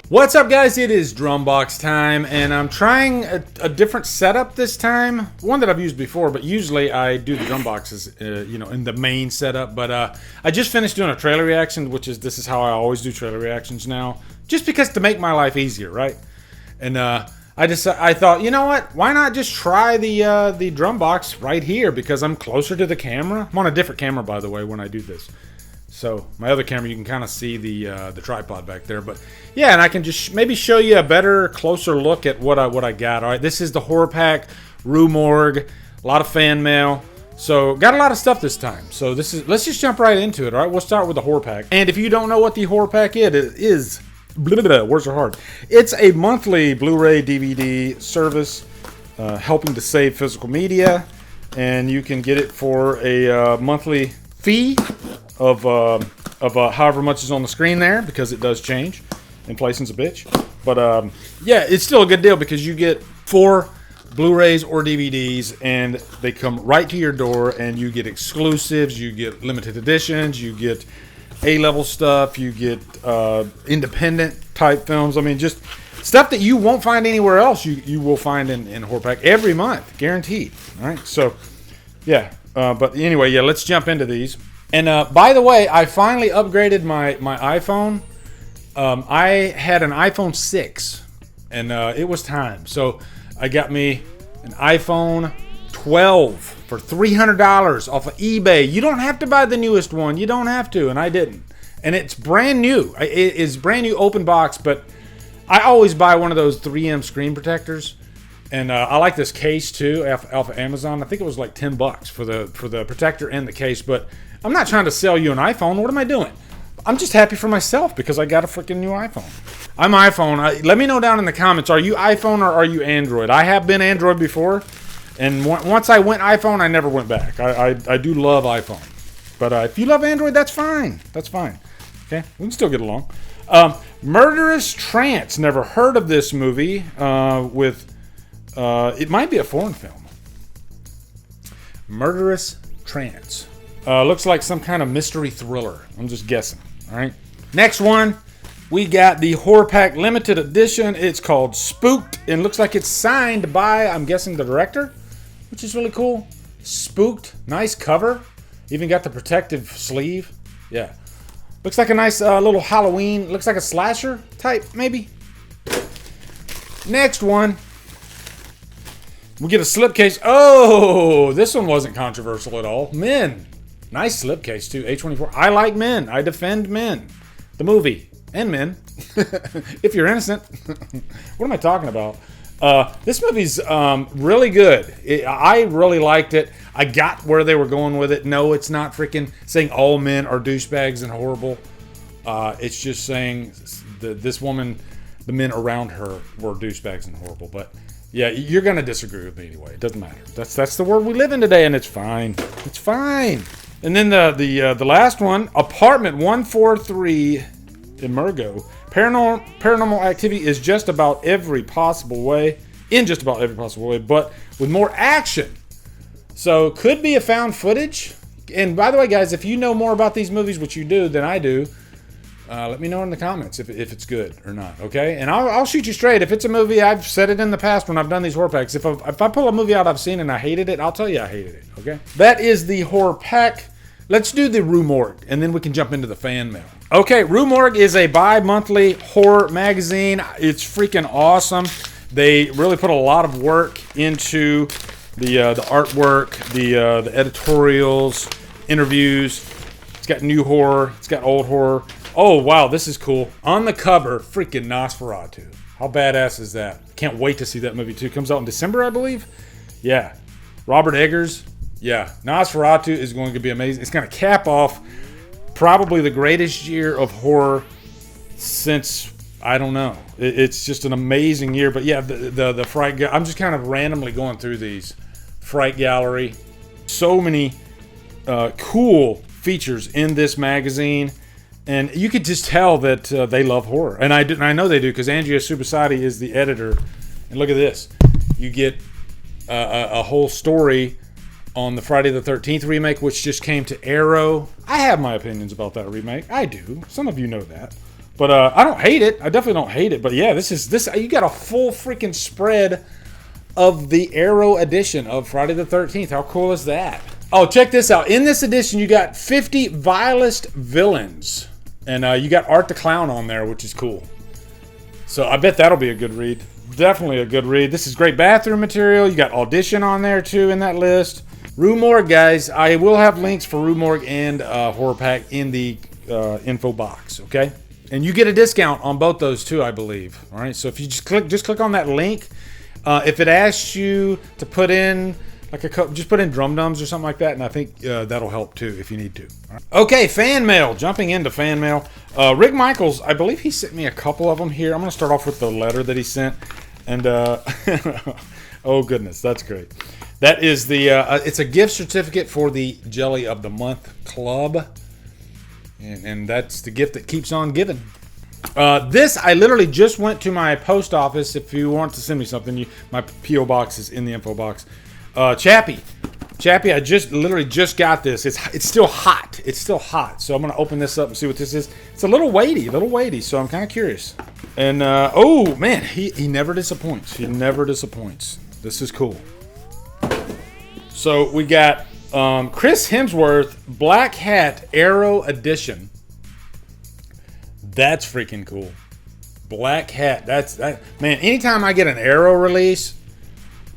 What's up, guys? It is DrumBox time, and I'm trying a different setup this time. One that I've used before, but usually I do the drum boxes, in the main setup. But I just finished doing a trailer reaction, this is how I always do trailer reactions now, just because to make my life easier, right? And I thought, you know what? Why not just try the drum box right here, because I'm closer to the camera. I'm on a different camera, by the way, when I do this. So my other camera, you can kind of see the tripod back there, but yeah, and I can just maybe show you a better, closer look at what I got. All right, this is the horror pack, Rue Morgue, a lot of fan mail. So got a lot of stuff this time. So let's just jump right into it. All right, we'll start with the horror pack. And if you don't know what the horror pack is, words are hard. It's a monthly Blu-ray DVD service helping to save physical media, and you can get it for a monthly fee of however much is on the screen there, because it does change. Inflation's a bitch. But yeah, it's still a good deal because you get 4 Blu-rays or DVDs, and they come right to your door, and you get exclusives, you get limited editions, you get A-level stuff, you get independent type films. I mean, just stuff that you won't find anywhere else. You will find in horror pack every month, guaranteed. All right, so yeah. But anyway, yeah, let's jump into these. And by the way, I finally upgraded my iPhone. I had an iPhone 6, and it was time. So I got me an iPhone 12 for $300 off of eBay. You don't have to buy the newest one. You don't have to, and I didn't. And it's brand new. It is brand new open box, but I always buy one of those 3M screen protectors. And I like this case too, off of Amazon. I think it was like $10 for the protector and the case. But I'm not trying to sell you an iPhone. What am I doing? I'm just happy for myself because I got a freaking new iPhone. I'm iPhone. Let me know down in the comments. Are you iPhone or are you Android? I have been Android before, and once I went iPhone, I never went back. I do love iPhone. But if you love Android, that's fine. That's fine. Okay, we can still get along. Murderous Trance. Never heard of this movie. It might be a foreign film. Murderous Trance. Looks like some kind of mystery thriller. I'm just guessing. All right. Next one, we got the horror pack limited edition. It's called Spooked, and looks like it's signed by, I'm guessing, the director, which is really cool. Spooked. Nice cover. Even got the protective sleeve. Yeah. Looks like a nice little Halloween. Looks like a slasher type, maybe. Next one. We get a slipcase. Oh, this one wasn't controversial at all. Men. Nice slipcase, too. A24. I like Men. I defend Men. The movie. And men. If you're innocent. What am I talking about? This movie's really good. I really liked it. I got where they were going with it. No, it's not freaking saying all men are douchebags and horrible. It's just saying this woman, the men around her, were douchebags and horrible. But yeah, you're gonna disagree with me anyway. It doesn't matter. That's the world we live in today, and it's fine. It's fine. And then the last one, Apartment 143 Emergo. Paranormal activity is just about every possible way, but with more action. So could be a found footage. And by the way, guys, if you know more about these movies, which you do than I do, let me know in the comments if it's good or not, okay? And I'll shoot you straight. If it's a movie, I've said it in the past when I've done these horror packs. If I pull a movie out I've seen and I hated it, I'll tell you I hated it, okay? That is the horror pack. Let's do the Rue Morgue, and then we can jump into the fan mail. Okay, Rue Morgue is a bi-monthly horror magazine. It's freaking awesome. They really put a lot of work into the artwork, the editorials, interviews. It's got new horror. It's got old horror. Oh, wow, this is cool. On the cover, freaking Nosferatu. How badass is that? Can't wait to see that movie, too. Comes out in December, I believe. Yeah. Robert Eggers. Yeah. Nosferatu is going to be amazing. It's going to cap off probably the greatest year of horror since, I don't know. It's just an amazing year. But yeah, the Fright... I'm just kind of randomly going through these. Fright Gallery. So many cool features in this magazine. And you could just tell that they love horror. And I know they do, because Andrea Subasati is the editor. And look at this. You get a whole story on the Friday the 13th remake, which just came to Arrow. I have my opinions about that remake. I do. Some of you know that. But I don't hate it. I definitely don't hate it. But yeah, this. You got a full freaking spread of the Arrow edition of Friday the 13th. How cool is that? Oh, check this out. In this edition, you got 50 vilest villains. And you got Art the Clown on there, which is cool. So I bet that'll be a good read. Definitely a good read. This is great bathroom material. You got Audition on there, too, in that list. Rue Morgue, guys. I will have links for Rue Morgue and Horror Pack in the info box, okay? And you get a discount on both those, too, I believe. All right, so if you just click on that link. If it asks you to put in just put in Drumdums or something like that, and I think that'll help too if you need to. All right. Okay, fan mail. Jumping into fan mail. Rick Michaels, I believe he sent me a couple of them here. I'm going to start off with the letter that he sent, and oh goodness, that's great. That is the it's a gift certificate for the Jelly of the Month Club, and that's the gift that keeps on giving. This, I literally just went to my post office. If you want to send me something, my P.O. box is in the info box. Chappie, I literally just got this. It's still hot. It's still hot. So I'm going to open this up and see what this is. It's a little weighty, so I'm kind of curious. And, oh, man, he never disappoints. He never disappoints. This is cool. So we got Chris Hemsworth Black Hat Arrow Edition. That's freaking cool. Black Hat. Man, anytime I get an Arrow release,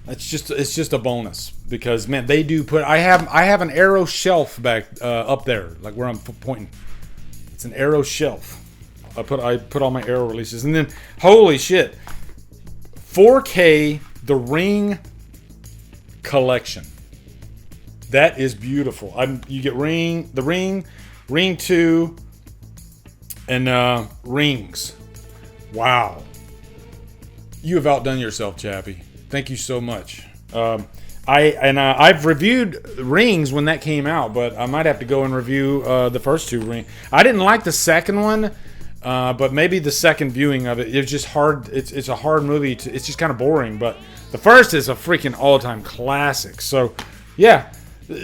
it's just a bonus because, man, they do put. I have an Arrow shelf back up there, like where I'm pointing. It's an Arrow shelf. I put all my Arrow releases, and then holy shit, 4K The Ring collection. That is beautiful. You get the Ring 2, and Rings. Wow. You have outdone yourself, Chappie. Thank you so much. I've reviewed Rings when that came out, but I might have to go and review the first two Rings. I didn't like the second one, but maybe the second viewing of it was just hard. It's a hard movie. It's just kind of boring. But the first is a freaking all-time classic. So, yeah,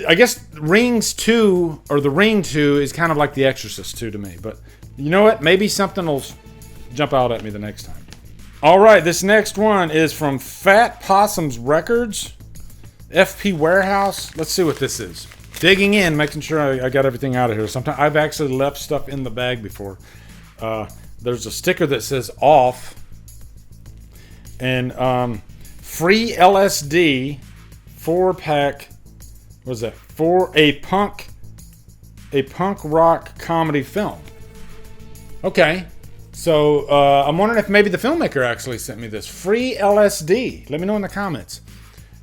I guess Rings 2 or the Ring 2 is kind of like The Exorcist 2 to me. But you know what? Maybe something will jump out at me the next time. All right, this next one is from Fat Possums Records, FP Warehouse. Let's see what this is. Digging in, making sure I got everything out of here. Sometimes I've actually left stuff in the bag before. There's a sticker that says off, and free LSD 4-pack. What is that? For a punk rock comedy film. Okay. So, I'm wondering if maybe the filmmaker actually sent me this. Free LSD. Let me know in the comments.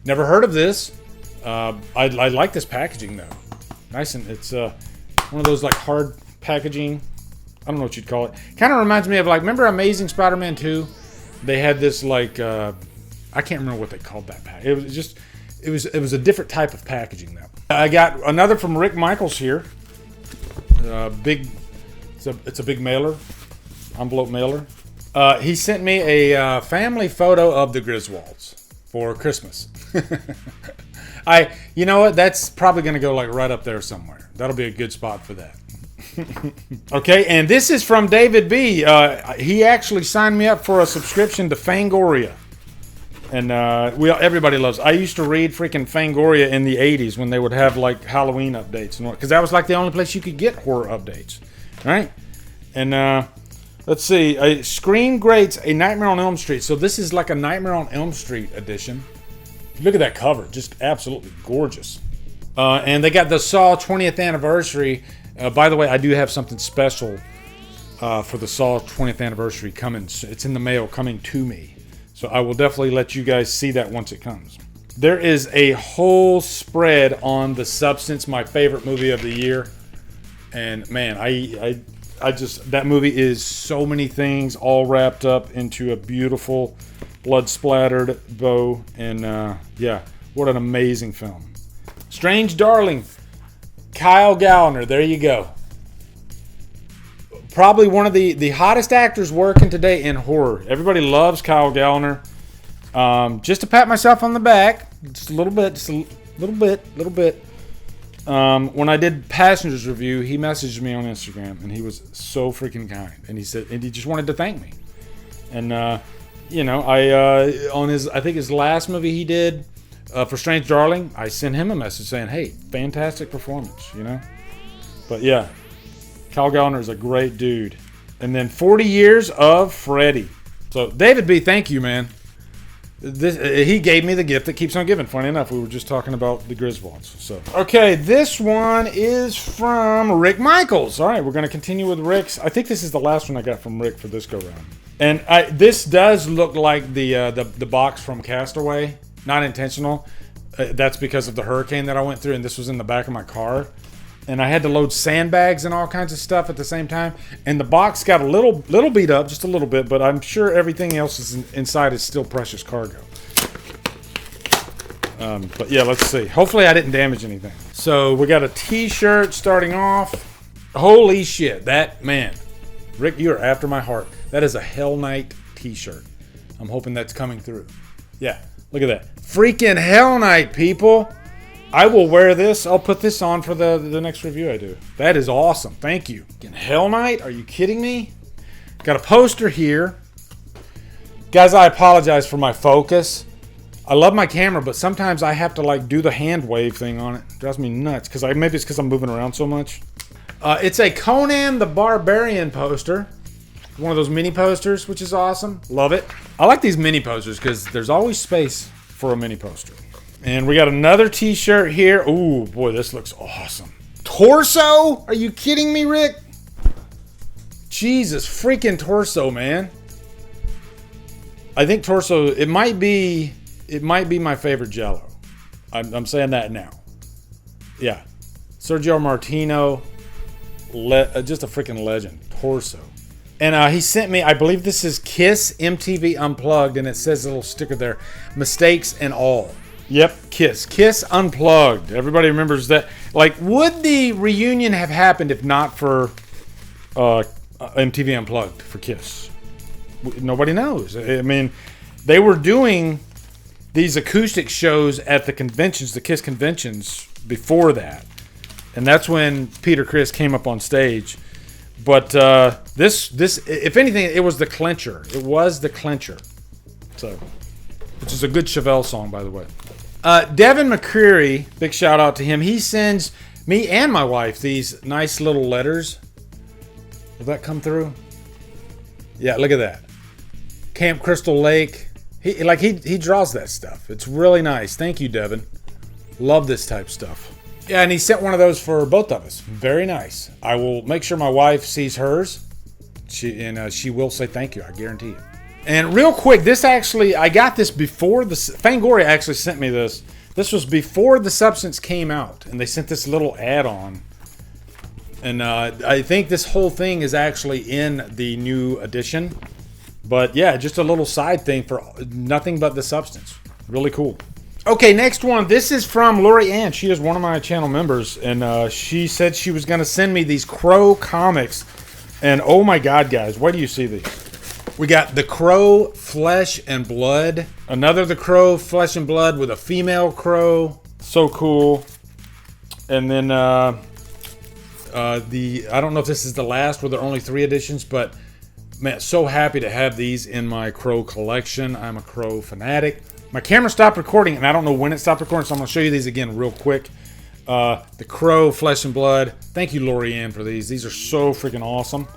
Never heard of this. I like this packaging, though. Nice, and it's one of those, like, hard packaging. I don't know what you'd call it. Kind of reminds me of, like, remember Amazing Spider-Man 2? They had this, like, I can't remember what they called that pack. It was a different type of packaging, though. I got another from Rick Michaels here. It's a big mailer. Envelope mailer. He sent me a family photo of the Griswolds for Christmas. You know what? That's probably going to go like right up there somewhere. That'll be a good spot for that. Okay, and this is from David B. He actually signed me up for a subscription to Fangoria. And everybody loves. I used to read freaking Fangoria in the 80s when they would have like Halloween updates and what, because that was like the only place you could get horror updates, right? And let's see, Screen Greats, A Nightmare on Elm Street. So this is like a Nightmare on Elm Street edition. Look at that cover, just absolutely gorgeous. And they got the Saw 20th anniversary. By the way, I do have something special for the Saw 20th anniversary coming. It's in the mail coming to me. So I will definitely let you guys see that once it comes. There is a whole spread on The Substance, my favorite movie of the year. And man, I just, that movie is so many things all wrapped up into a beautiful blood splattered bow. And yeah, what an amazing film. Strange Darling, Kyle Gallner, there you go. Probably one of the hottest actors working today in horror. Everybody loves Kyle Gallner. Just to pat myself on the back, just a little bit. When I did Passengers review, he messaged me on Instagram, and he was so freaking kind. And he said, and he just wanted to thank me. And you know, on his, I think his last movie he did for Strange Darling, I sent him a message saying, hey, fantastic performance, you know. But yeah, Kyle Gallner is a great dude. And then 40 years of Freddy. So David B, thank you, man. He gave me the gift that keeps on giving. Funny enough, we were just talking about the Griswolds. So okay, this one is from Rick Michaels. All right, we're going to continue with Rick's. I think this is the last one I got from Rick for this go round. And this does look like the box from Castaway. Not intentional. That's because of the hurricane that I went through, and this was in the back of my car. And I had to load sandbags and all kinds of stuff at the same time. And the box got a little beat up, just a little bit, but I'm sure everything else is inside is still precious cargo. But yeah, let's see. Hopefully I didn't damage anything. So we got a t-shirt starting off. Holy shit, that, man. Rick, you're after my heart. That is a Hell Knight t-shirt. I'm hoping that's coming through. Yeah, look at that. Freaking Hell Knight, people. I will wear this. I'll put this on for the next review I do. That is awesome. Thank you. Hell Knight? Are you kidding me? Got a poster here. Guys, I apologize for my focus. I love my camera, but sometimes I have to like do the hand wave thing on it. It drives me nuts. Maybe it's because I'm moving around so much. It's a Conan the Barbarian poster. One of those mini posters, which is awesome. Love it. I like these mini posters because there's always space for a mini poster. And we got another t-shirt here. Ooh, boy, this looks awesome. Torso? Are you kidding me, Rick? Jesus freaking Torso, man. I think Torso, it might be my favorite Jello. I'm saying that now. Yeah. Sergio Martino, just a freaking legend. Torso. And he sent me, I believe this is Kiss MTV Unplugged, and it says a little sticker there, mistakes and all. Yep, Kiss Unplugged. Everybody remembers that. Like, would the reunion have happened if not for MTV Unplugged for Kiss? Nobody knows. I mean, they were doing these acoustic shows at the conventions, the Kiss conventions, before that. And that's when Peter Criss came up on stage. But this, if anything, it was the clincher. It was the clincher. So, which is a good Chevelle song, by the way. Devin McCreary, big shout out to him. He sends me and my wife these nice little letters. Will that come through? Yeah, look at that. Camp Crystal Lake. He draws that stuff. It's really nice. Thank you, Devin. Love this type stuff. Yeah, and he sent one of those for both of us. Very nice. I will make sure my wife sees hers. She will say thank you. I guarantee it. And real quick, this actually, I got this before Fangoria actually sent me this. This was before the Substance came out, and they sent this little add-on. And I think this whole thing is actually in the new edition. But yeah, just a little side thing for nothing but the Substance. Really cool. Okay, next one. This is from Lori Ann. She is one of my channel members, and she said she was going to send me these Crow comics. And oh my God, guys, where do you see these? We got The Crow Flesh and Blood. Another The Crow Flesh and Blood with a female crow. So cool. And then I don't know if this is the last, where there are only 3 editions, but man, so happy to have these in my Crow collection. I'm a Crow fanatic. My camera stopped recording, and I don't know when it stopped recording, so I'm going to show you these again real quick. The Crow Flesh and Blood. Thank you, Lori Ann, for these. These are so freaking awesome.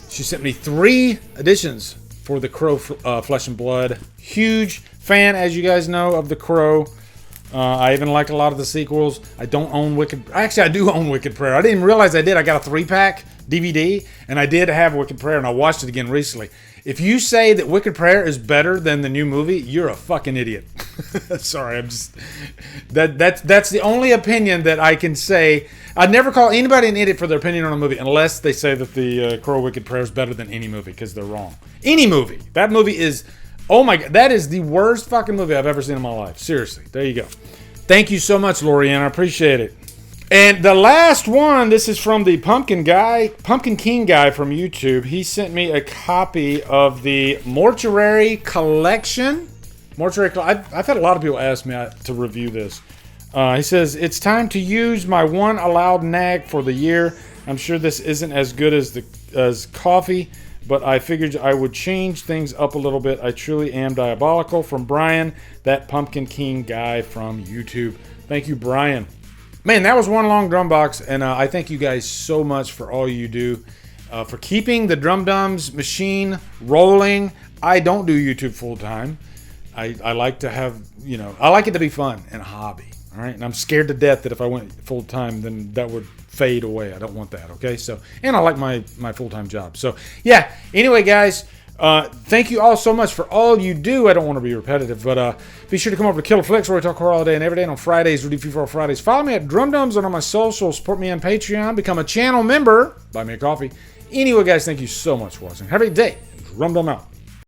She sent me 3 editions for The Crow Flesh and Blood. Huge fan, as you guys know, of The Crow. I even like a lot of the sequels. I don't own Wicked... Actually, I do own Wicked Prayer. I didn't even realize I did. I got a 3-pack DVD, and I did have Wicked Prayer, and I watched it again recently. If you say that Wicked Prayer is better than the new movie, you're a fucking idiot. Sorry, I'm just... That's the only opinion that I can say. I'd never call anybody an idiot for their opinion on a movie unless they say that the Crow Wicked Prayer is better than any movie, because they're wrong. Any movie. That movie is... Oh my God, that is the worst fucking movie I've ever seen in my life. Seriously, there you go. Thank you so much, Lorianne. I appreciate it. And the last one, this is from the Pumpkin King guy from YouTube. He sent me a copy of the Mortuary Collection. I've had a lot of people ask me to review this. He says, it's time to use my one allowed nag for the year. I'm sure this isn't as good as coffee, but I figured I would change things up a little bit. I truly am diabolical. From Brian, that Pumpkin King guy from YouTube. Thank you, Brian. Man, that was one long drum box, and I thank you guys so much for all you do. For keeping the Drumdums machine rolling. I don't do YouTube full time. I like to have, I like it to be fun and a hobby. All right. And I'm scared to death that if I went full time, then that would fade away. I don't want that. Okay. So, and I like my full time job. So, yeah. Anyway, guys, thank you all so much for all you do. I don't want to be repetitive, but be sure to come over to Killer Flicks where we talk horror all day and every day. And on Fridays, Rudy Free for Fridays. Follow me at Drumdums and on my social. Support me on Patreon. Become a channel member. Buy me a coffee. Anyway, guys, thank you so much for watching. Have a great day. Drumdum out.